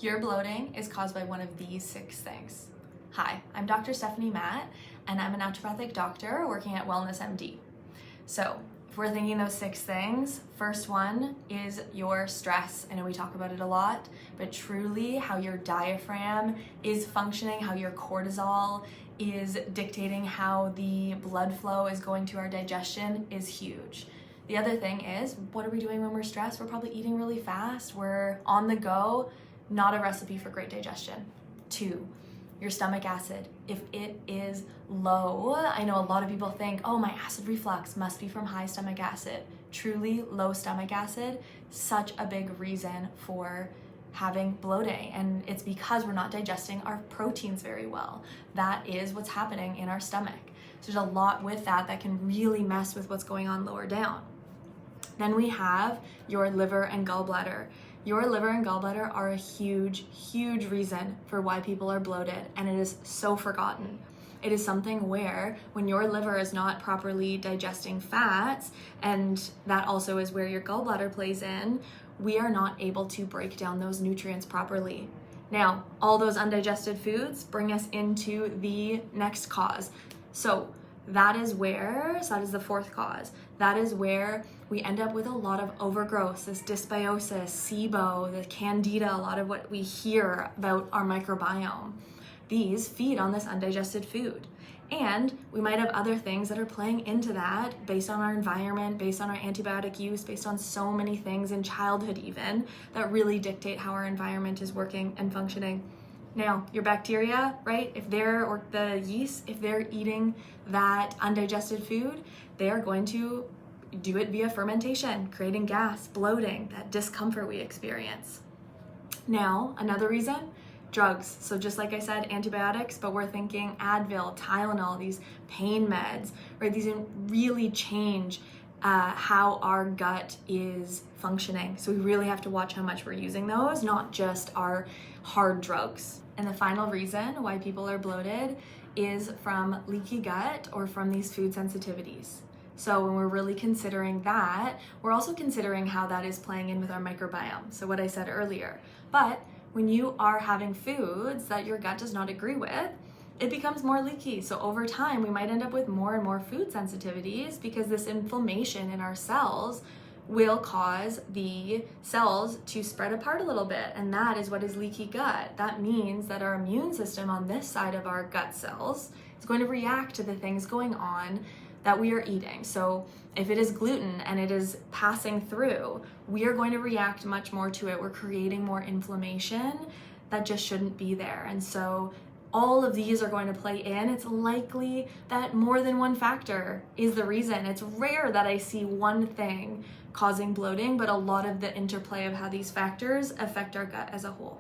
Your bloating is caused by one of these 6 things. Hi, I'm Dr. Stephanie Matte, and I'm a naturopathic doctor working at Wellness MD. So, if we're thinking those 6 things, first one is your stress. I know we talk about it a lot, but truly how your diaphragm is functioning, how your cortisol is dictating how the blood flow is going to our digestion is huge. The other thing is, what are we doing when we're stressed? We're probably eating really fast, we're on the go, not a recipe for great digestion. 2, your stomach acid. If it is low, I know a lot of people think, oh, my acid reflux must be from high stomach acid. Truly, low stomach acid, such a big reason for having bloating, and it's because we're not digesting our proteins very well. That is what's happening in our stomach. So there's a lot with that can really mess with what's going on lower down. Then we have your liver and gallbladder. Your liver and gallbladder are a huge, huge reason for why people are bloated, and it is so forgotten. It is something where when your liver is not properly digesting fats, and that also is where your gallbladder plays in, we are not able to break down those nutrients properly. Now, all those undigested foods bring us into the next cause. So that is the 4th cause. That is where we end up with a lot of overgrowth, this dysbiosis, SIBO, the candida, a lot of what we hear about our microbiome. These feed on this undigested food. And we might have other things that are playing into that based on our environment, based on our antibiotic use, based on so many things in childhood even, that really dictate how our environment is working and functioning. Now, your bacteria, right, or the yeast, if they're eating that undigested food, they are going to do it via fermentation, creating gas, bloating, that discomfort we experience. Now, another reason, drugs. So just like I said, antibiotics, but we're thinking Advil, Tylenol, these pain meds, right? These really change how our gut is functioning. So we really have to watch how much we're using those, not just our hard drugs. And the final reason why people are bloated is from leaky gut or from these food sensitivities. So when we're really considering that, we're also considering how that is playing in with our microbiome. So what I said earlier. But when you are having foods that your gut does not agree with, it becomes more leaky. So over time, we might end up with more and more food sensitivities because this inflammation in our cells will cause the cells to spread apart a little bit. And that is what is leaky gut. That means that our immune system on this side of our gut cells is going to react to the things going on that we are eating. So if it is gluten and it is passing through, we are going to react much more to it. We're creating more inflammation that just shouldn't be there. And so all of these are going to play in. It's likely that more than one factor is the reason. It's rare that I see one thing causing bloating, but a lot of the interplay of how these factors affect our gut as a whole.